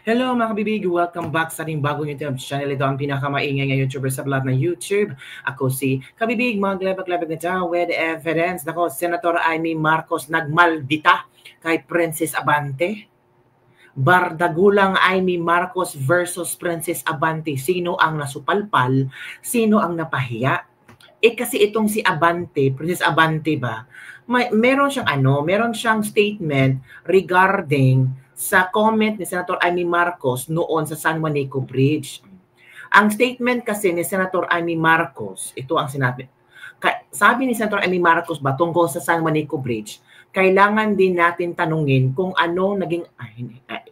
Hello mga kabibig, welcome back sa ating bagong YouTube channel. Ito ang pinakamaingay na YouTuber sa lahat ng YouTube. Ako si Kabibig, maglabag-labag na dyan with evidence. Nako, Senator Amy Marcos nagmaldita kay Princess Abante. Bardagulang Amy Marcos versus Princess Abante. Sino ang nasupalpal? Sino ang napahiya? Kasi itong si Abante, Princess Abante ba, meron siyang statement regarding sa comment ni Senator Amy Marcos noon sa San Juanico Bridge. Ang statement kasi ni Senator Amy Marcos, ito ang sinabi. Sabi ni Senator Amy Marcos ba tungkol sa San Juanico Bridge, kailangan din natin tanungin kung ano naging,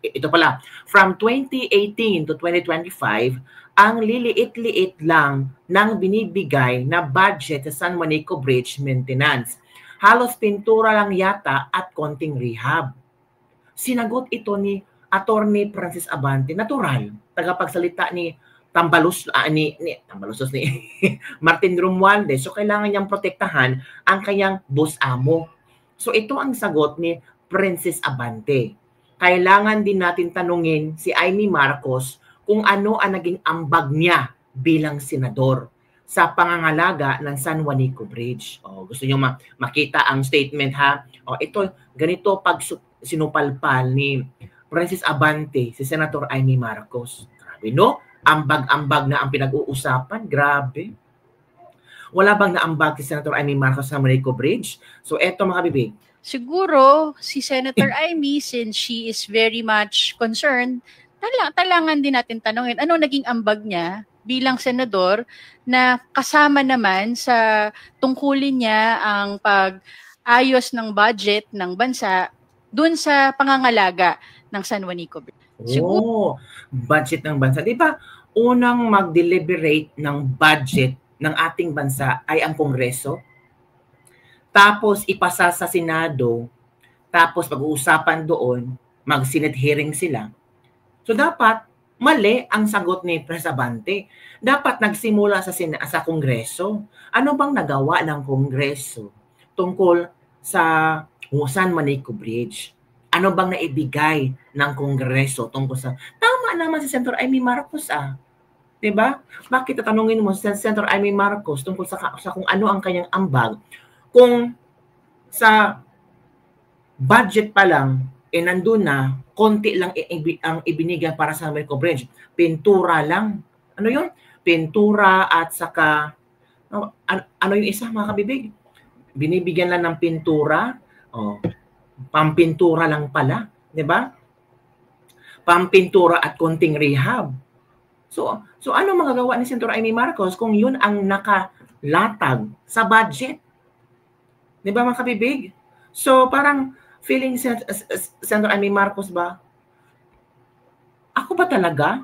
ito pala, from 2018 to 2025, ang liliit-liit lang ng binibigay na budget sa San Juanico Bridge maintenance. Halos pintura lang yata at konting rehab. Sinagot ito ni Attorney Francis Abante, natural, tagapagsalita ni Tambalusos ni Martin Romualdez. So kailangan niyang protektahan ang kanyang boss amo. So ito ang sagot ni Princess Abante. Kailangan din natin tanungin si Amy Marcos kung ano ang naging ambag niya bilang senador sa pangangalaga ng San Juanico Bridge. Gusto niyo makita ang statement ha? Ito, ganito pag sinupalpal ni Princess Abante si Senator Amy Marcos. Grabe, no? Ambag-ambag na ang pinag-uusapan. Grabe. Wala bang naambag si Senator Amy Marcos sa Juanico Bridge? So eto mga bibig. Siguro si Senator Amy, since she is very much concerned, talangan din natin tanongin ano naging ambag niya bilang senador na kasama naman sa tungkulin niya ang pag-ayos ng budget ng bansa dun sa pangangalaga ng San Juanico Bridge. Budget ng bansa. Di ba unang mag-deliberate ng budget ng ating bansa ay ang Kongreso? Tapos ipasa sa Senado, tapos pag-uusapan doon, mag-Senate hearing sila. So dapat mali ang sagot ni Princess Abante. Dapat nagsimula sa Kongreso. Ano bang nagawa ng Kongreso tungkol sa San Juanico Bridge? Ano bang naibigay ng Kongreso tungkol sa... Tama naman si Senator Amy Marcos Diba? Bakit tatanungin mo si Senator Amy Marcos tungkol sa kung ano ang kanyang ambag kung sa budget pa lang nandun na, konti lang ang ibinigay para sa Juanico Bridge. Pintura lang. Ano yun? Pintura at saka, ano yung isa mga kabibig? Binibigyan lang ng pintura. Pampintura lang pala. Diba? Pampintura at konting rehab. So ano magagawa ni Senator Amy Marcos kung yun ang nakalatag sa budget? Diba mga kabibig? So parang, feeling Senator Amy Marcos ba, ako ba talaga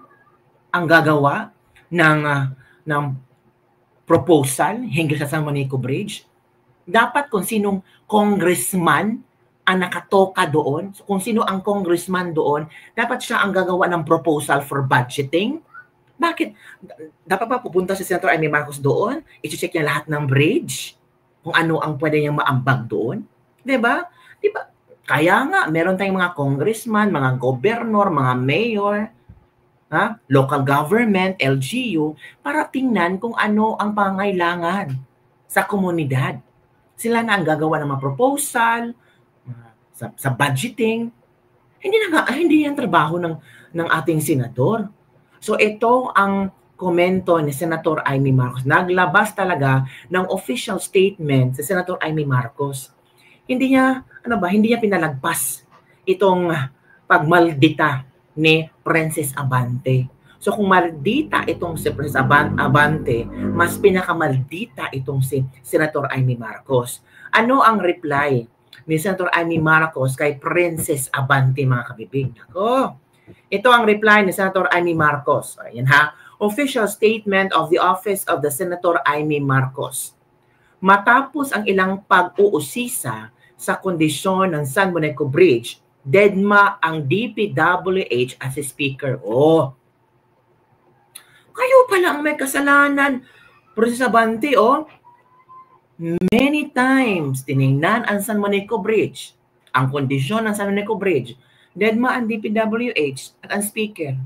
ang gagawa ng proposal hinggil sa San Juanico Bridge? Dapat kung sinong congressman ang nakatoka doon, kung sino ang congressman doon, dapat siya ang gagawa ng proposal for budgeting. Bakit? Dapat pa pupunta si Senator Amy Marcos doon, i-check niya lahat ng bridge, kung ano ang pwede niyang maambag doon. Diba? Diba? Kaya nga, meron tayong mga congressman, mga gobernador, mga mayor, local government, LGU, para tingnan kung ano ang pangailangan sa komunidad. Sila na ang gagawa ng mga proposal, sa budgeting. Hindi yan trabaho ng ating senador. So ito ang komento ni Senator Amy Marcos. Naglabas talaga ng official statement sa Senator Amy Marcos. Hindi niya pinalagpas itong pagmaldita ni Princess Abante. So kung maldita itong si Princess Abante, mas pinakamaldita itong si Senator Amy Marcos. Ano ang reply ni Senator Amy Marcos kay Princess Abante, mga kabibig? Ito ang reply ni Senator Amy Marcos. Ayan ha. Official statement of the Office of the Senator Amy Marcos. Matapos ang ilang pag-uusisa sa kondisyon ng San Juanico Bridge, dedma ang DPWH as a speaker. Kayo pala ang may kasalanan. Princess Abante, many times tiningnan ang San Juanico Bridge, ang kondisyon ng San Juanico Bridge. DEDMA ang DPWH at ang speaker.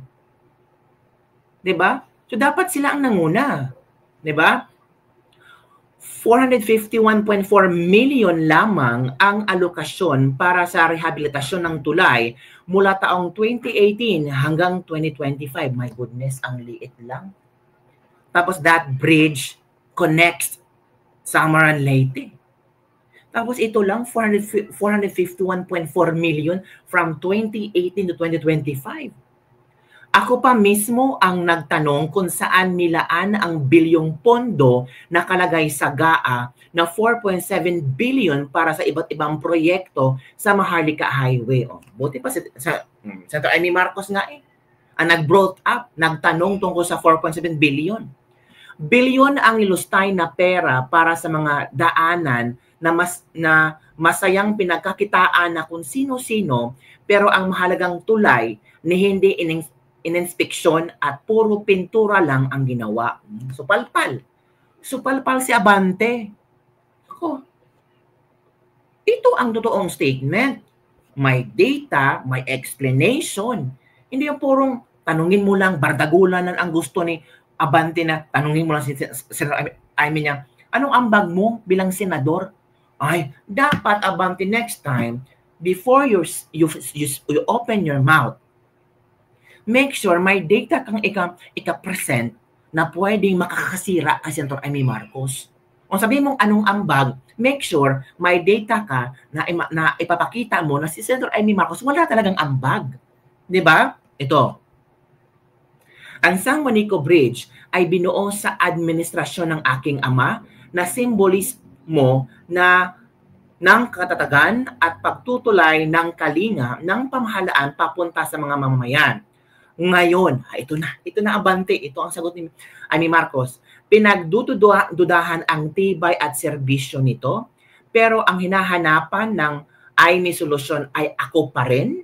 'Di ba? So dapat sila ang nanguna. 'Di ba? 451.4 million lamang ang alokasyon para sa rehabilitasyon ng tulay mula taong 2018 hanggang 2025. My goodness, ang liit lang. Tapos that bridge connects Samaran Leyte. Tapos ito lang, 451.4 million from 2018 to 2025. Ako pa mismo ang nagtanong kung saan nilaan ang bilyong pondo na kalagay sa GAA na 4.7 billion para sa iba't ibang proyekto sa Maharlika Highway. Oh, buti pa sa Senator Amy Marcos nga ang nag-brought up, nagtanong tungkol sa 4.7 billion. Bilyon ang nilustay na pera para sa mga daanan na masayang pinagkakitaan na kung sino-sino, pero ang mahalagang tulay ni hindi ininspeksyon at puro pintura lang ang ginawa. Supalpal. Supalpal si Abante. Ako, ito ang totoong statement. May data, may explanation. Hindi yung purong tanungin mo lang, bardagulan ang gusto ni Abante na tanungin mo lang si Amy niya, anong ambag mo bilang senador? Ay, dapat Abante next time, before you open your mouth, make sure may data kang ika-present na pwedeng makakasira kay Senator Amy Marcos. Kung sabihin mong anong ambag, make sure may data ka na ipapakita mo na si Senator Amy Marcos wala talagang ambag. 'Di ba? Ito. Ang San Juanico Bridge ay binuo sa administrasyon ng aking ama na simbolismo ng katatagan at pagtutulay ng kalinga ng pamahalaan papunta sa mga mamamayan. Ngayon, ito na Abante, ito ang sagot ni Amy Marcos. Pinagdududahan ang tibay at serbisyo nito, pero ang hinahanapan ng Amy solusyon ay ako pa rin?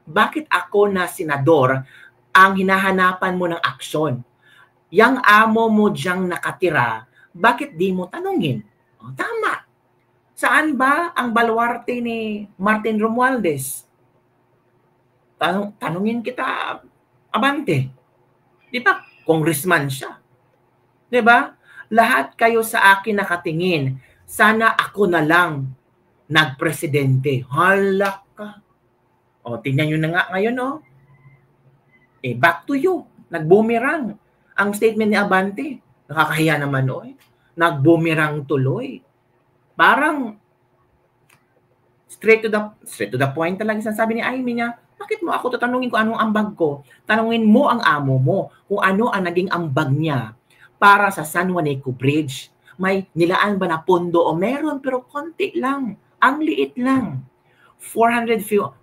Bakit ako na senador ang hinahanapan mo ng aksyon? Yang amo mo diyang nakatira, bakit di mo tanungin? O, tama. Saan ba ang baluarte ni Martin Romualdez? Tanungin kita, Abante. Di ba? Congressman siya. Di ba? Lahat kayo sa akin nakatingin. Sana ako na lang nagpresidente. Hala ka. O, tingnan nyo na nga ngayon, no? Back to you. Nag-boomerang. Ang statement ni Abante. Nakakahiya naman, no? Nag-boomerang tuloy. Parang straight to the point talaga sabi ni Amy niya, bakit mo ako tatanungin kung anong ambag ko? Tanungin mo ang amo mo kung ano ang naging ambag niya para sa San Juanico Bridge. May nilaan ba na pondo o meron pero konti lang. Ang liit lang. 451.4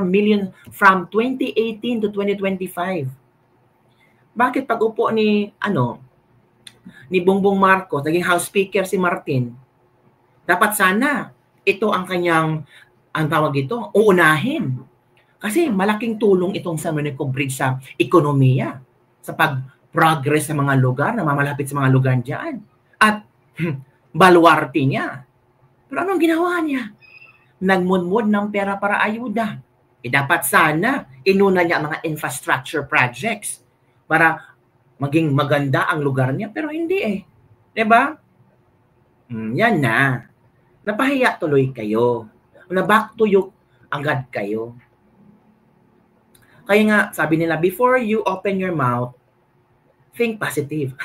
million from 2018 to 2025. Bakit pag upo ni Bongbong Marcos, naging House Speaker si Martin, dapat sana ito ang kanyang, ang tawag ito, uunahin. Kasi malaking tulong itong San Juanico Bridge sa ekonomiya, sa pag-progress sa mga lugar, na mamalapit sa mga lugar dyan. At baluarte niya. Pero anong ginawa niya? Nagmunmod ng pera para ayuda. Dapat sana inuna niya ang mga infrastructure projects para maging maganda ang lugar niya. Pero hindi Diba? Yan na. Napahiya tuloy kayo. Na-back to you agad kayo. Kaya nga, sabi nila, before you open your mouth, think positive.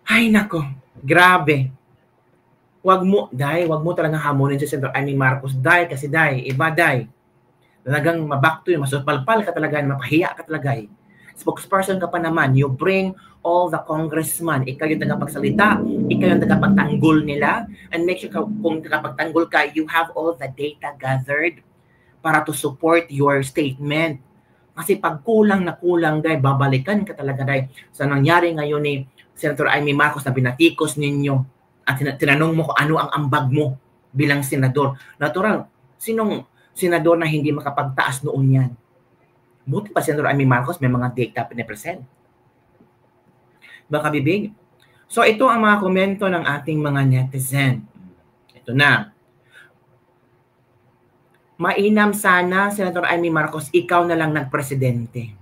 Ay, nako. Grabe. Wag mo talagang hamunin si Senator Amy Marcos. Iba. Talagang maback to you, masupalpal ka talaga, mapahiya ka talaga Spokesperson ka pa naman, you bring all the congressman, ikaw yung tagapagsalita, ikaw yung tagapagtanggol nila, and make sure kung tagapagtanggol ka, you have all the data gathered para to support your statement. Kasi pag kulang, babalikan ka talaga sa nangyari ngayon ni Senator Amy Marcos na binatikos ninyo at tinanong mo kung ano ang ambag mo bilang senador. Natural, sinong senador na hindi makapagtaas noon yan? Buti pa Senator Amy Marcos may mga data pinipresent. Baka bibig? So ito ang mga komento ng ating mga netizen. Ito na. Mainam sana, Senator Amy Marcos, ikaw na lang nagpresidente.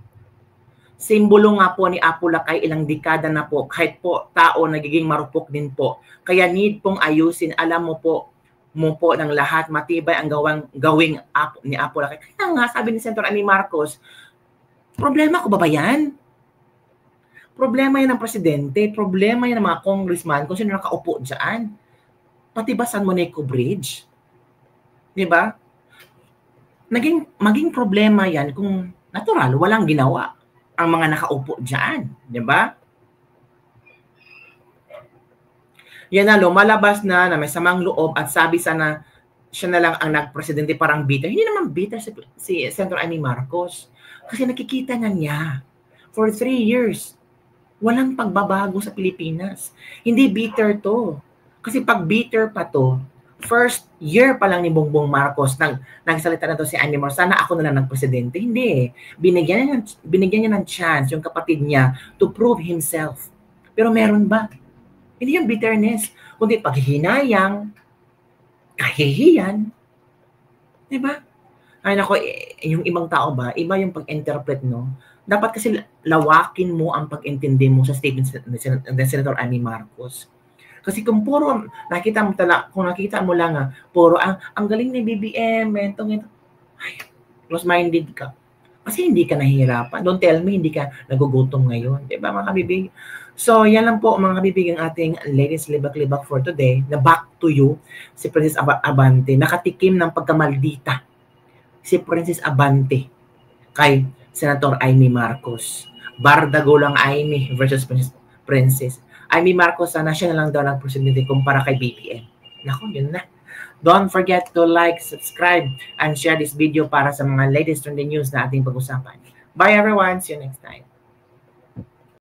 Simbolo nga po ni Apulacay ilang dekada na po, kahit po tao nagiging marupok din po. Kaya need pong ayusin, alam mo po ng lahat, matibay ang gawing ni Apulacay. Kaya nga, sabi ni Senator Amy Marcos, problema ko ba yan? Problema yan ng presidente, problema yan ng mga congressman kung sino nakaupo dyan. Pati ba San Moneco Bridge? Diba? Maging problema yan kung natural, walang ginawa ang mga nakaupo dyan. Diba? Yan na, lumalabas na may samang loob at sabi sana siya na lang ang nagpresidente, parang bitter. Hindi naman bitter si Senator Amy Marcos. Kasi nakikita na niya for 3 years. Walang pagbabago sa Pilipinas. Hindi bitter to. Kasi pag bitter pa to, first year pa lang ni Bongbong Marcos nagsalita na to si Amy Marcos, sana ako na lang nagpresidente. Hindi. Binigyan niya ng chance yung kapatid niya to prove himself. Pero meron ba? Hindi yung bitterness, kundi paghihinayang, kahihiyan. Diba? Ay nako, yung ibang tao ba, iba yung pag-interpret, no? Dapat kasi lawakin mo ang pag-intindi mo sa statement ni Senator Amy Marcos. Kasi kung puro, kung nakita mo lang, puro, ang galing ni BBM, ito, ay, close-minded ka. Kasi hindi ka nahihirapan. Don't tell me, hindi ka nagugutom ngayon. Diba, mga kabibig? So, yan lang po, mga kabibig, ang ating latest libak-libak for today, na back to you, si Princess Abante. Nakatikim ng pagkamaldita si Princess Abante kay Senator Amy Marcos. Bardago lang Amy versus Princess. Amy Marcos, sana siya na lang daw nagpresidente kumpara kay BBM. Naku, yun na. Don't forget to like, subscribe, and share this video para sa mga latest trending news na ating pag-usapan. Bye everyone. See you next time.